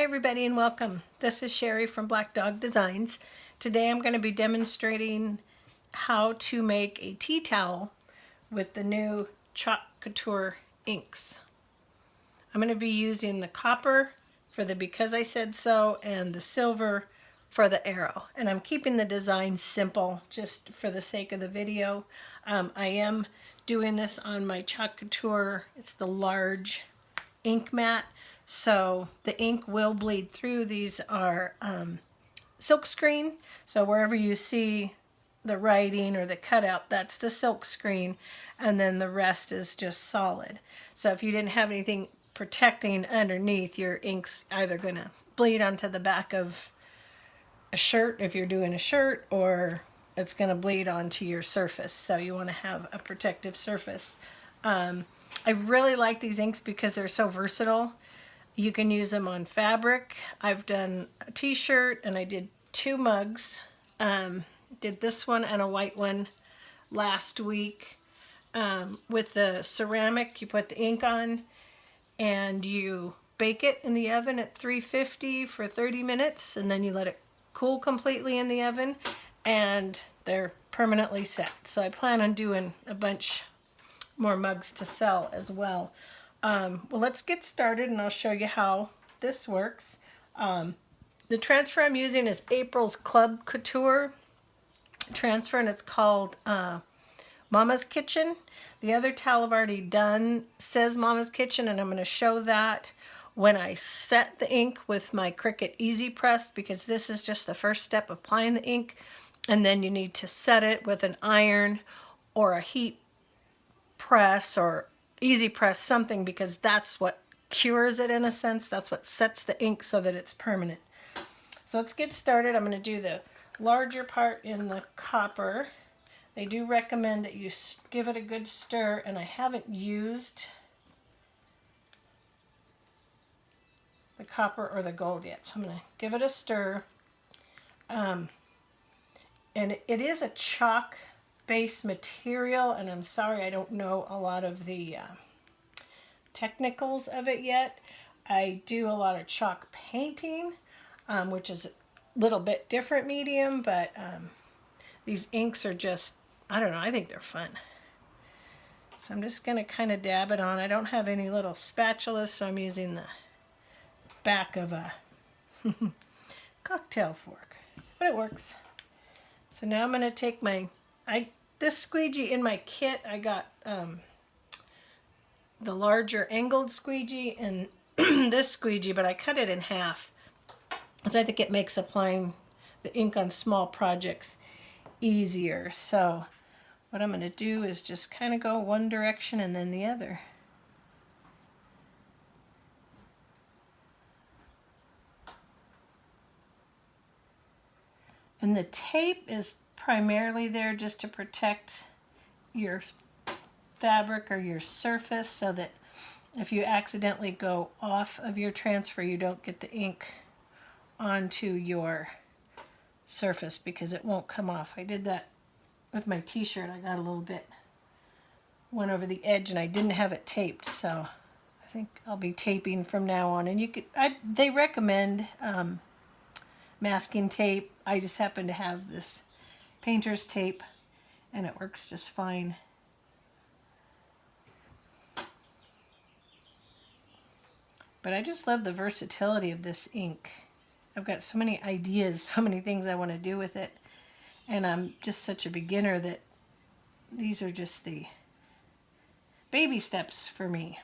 Hi everybody and welcome. This is Sherry from Black Dog Designs. Today I'm going to be demonstrating how to make a tea towel with the new Couture inks. I'm going to be using the copper for the Because I Said So and the silver for the arrow. And I'm keeping the design simple just for the sake of the video. I am doing this on my Couture. It's the large ink mat. So the ink will bleed through. These are silk screen. So wherever you see the writing or the cutout, that's the silk screen. And then the rest is just solid. So if you didn't have anything protecting underneath, your ink's either going to bleed onto the back of a shirt if you're doing a shirt, or it's going to bleed onto your surface. So you want to have a protective surface. I really like these inks because they're so versatile. You can use them on fabric. I've done a t-shirt and I did 2 mugs. Did this one and a white one last week. With the ceramic, you put the ink on and you bake it in the oven at 350 for 30 minutes, and then you let it cool completely in the oven and they're permanently set. So I plan on doing a bunch more mugs to sell as well. Well, let's get started and I'll show you how this works. The transfer I'm using is April's Club Couture transfer, and it's called Mama's Kitchen. The other towel I've already done says Mama's Kitchen, and I'm going to show that when I set the ink with my Cricut Easy Press, because this is just the first step, applying the ink, and then you need to set it with an iron or a heat press or easy press, something, because that's what cures it in a sense. That's what sets the ink so that it's permanent. So let's get started. I'm going to do the larger part in the copper. They do recommend that you give it a good stir, and I haven't used the copper or the gold yet, so I'm going to give it a stir. And it is a chalk base material, and I'm sorry I don't know a lot of the technicals of it yet. I do a lot of chalk painting, which is a little bit different medium, but these inks are just, I don't know, I think they're fun. So I'm just going to kind of dab it on. I don't have any little spatulas, so I'm using the back of a cocktail fork, but it works. So now I'm going to take this squeegee in my kit. I got the larger angled squeegee and this squeegee, but I cut it in half because I think it makes applying the ink on small projects easier. So what I'm going to do is just kind of go one direction and then the other. And the tape is primarily there just to protect your fabric or your surface, so that if you accidentally go off of your transfer, you don't get the ink onto your surface, because it won't come off. I did that with my t-shirt. I got a little bit, went over the edge, and I didn't have it taped, so I think I'll be taping from now on. And they recommend masking tape. I just happen to have this painter's tape and it works just fine. But I just love the versatility of this ink. I've got so many ideas, so many things I want to do with it, and I'm just such a beginner that these are just the baby steps for me.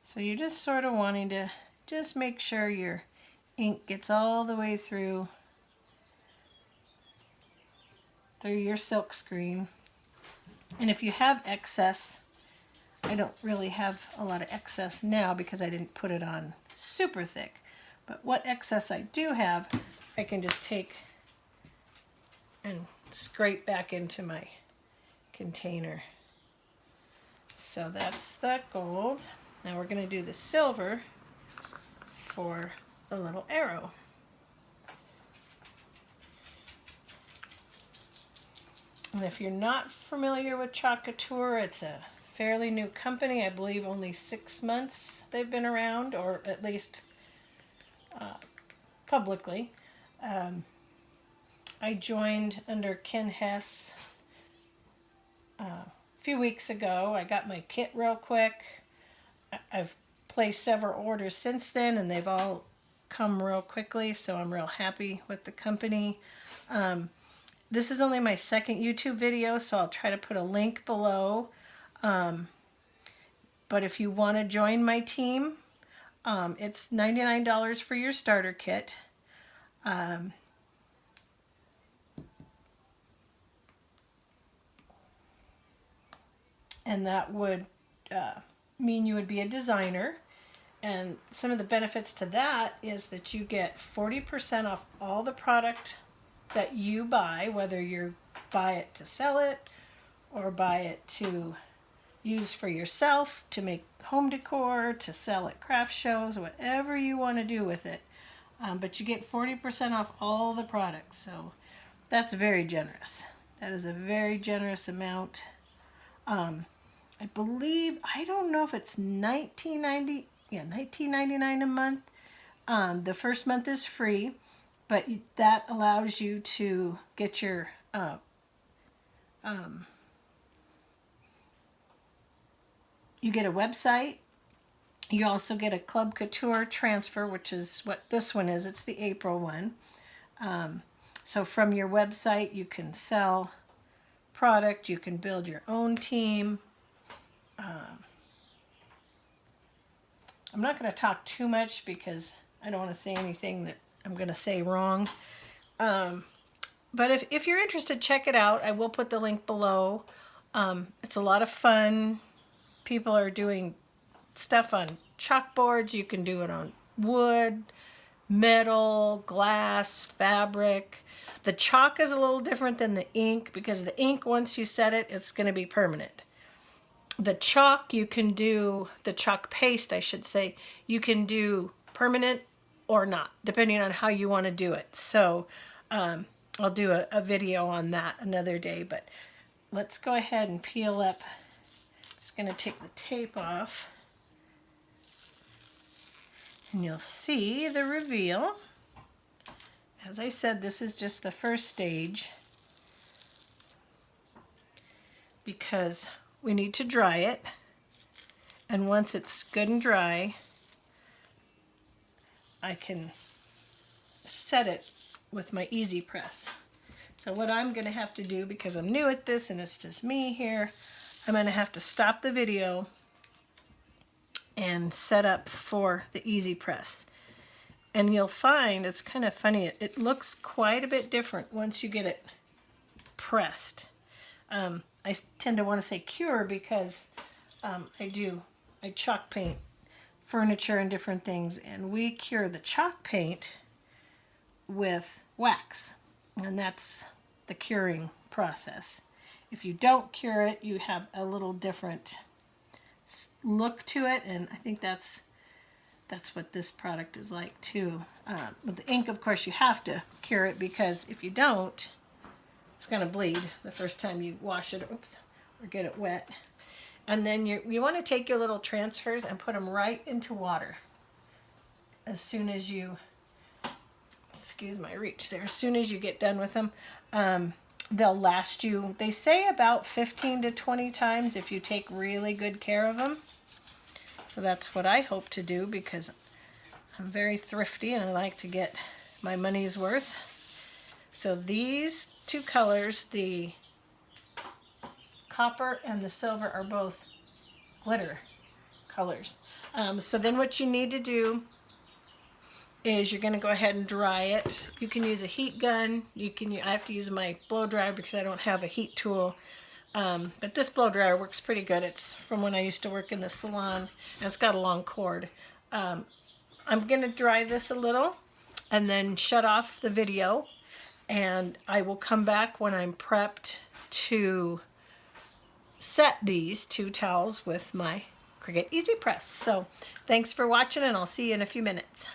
So you're just sort of wanting to just make sure your ink gets all the way through your silk screen. And if you have excess, I don't really have a lot of excess now because I didn't put it on super thick, but what excess I do have, I can just take and scrape back into my container. So that's that gold. Now we're going to do the silver for the little arrow. And if you're not familiar with Couture, it's a fairly new company. I believe only 6 months they've been around, or at least publicly. I joined under Ken Hess a few weeks ago. I got my kit real quick. I've placed several orders since then, and they've all come real quickly, so I'm real happy with the company. This is only my second YouTube video, so I'll try to put a link below. But if you want to join my team, it's $99 for your starter kit. And that would mean you would be a designer. And some of the benefits to that is that you get 40% off all the product that you buy, whether you buy it to sell it or buy it to use for yourself, to make home decor, to sell at craft shows, whatever you want to do with it. But you get 40% off all the products, so that's very generous. That is a very generous amount. I believe, I don't know if it's $19.99 a month. The first month is free, but that allows you to get your you get a website. You also get a Club Couture transfer, which is what this one is. It's the April one. So from your website, you can sell product. You can build your own team. I'm not going to talk too much because I don't want to say anything that I'm going to say wrong. But if you're interested, check it out. I will put the link below. It's a lot of fun. People are doing stuff on chalkboards. You can do it on wood, metal, glass, fabric. The chalk is a little different than the ink because the ink, once you set it, it's going to be permanent. The chalk, you can do, the chalk paste, I should say, you can do permanent or not, depending on how you want to do it. So I'll do a video on that another day, but let's go ahead and peel up. Just going to take the tape off, and you'll see the reveal. As I said, this is just the first stage because we need to dry it, and once it's good and dry, I can set it with my easy press. So what I'm going to have to do, because I'm new at this and it's just me here, I'm going to have to stop the video and set up for the easy press. And you'll find it's kind of funny, it looks quite a bit different once you get it pressed. I tend to want to say cure because I chalk paint furniture and different things, and we cure the chalk paint with wax, and that's the curing process. If you don't cure it, you have a little different look to it, and I think that's what this product is like too. With the ink, of course, you have to cure it because if you don't, it's going to bleed the first time you wash it, or get it wet. And then you want to take your little transfers and put them right into water as soon as you, excuse my reach there, as soon as you get done with them. They'll last you, they say, about 15 to 20 times if you take really good care of them. So that's what I hope to do because I'm very thrifty and I like to get my money's worth. So these two colors, the copper and the silver, are both glitter colors. So then what you need to do is you're going to go ahead and dry it. You can use a heat gun. I have to use my blow dryer because I don't have a heat tool. But this blow dryer works pretty good. It's from when I used to work in the salon, and it's got a long cord. I'm going to dry this a little and then shut off the video, and I will come back when I'm prepped to set these two towels with my Cricut Easy Press. So thanks for watching, and I'll see you in a few minutes.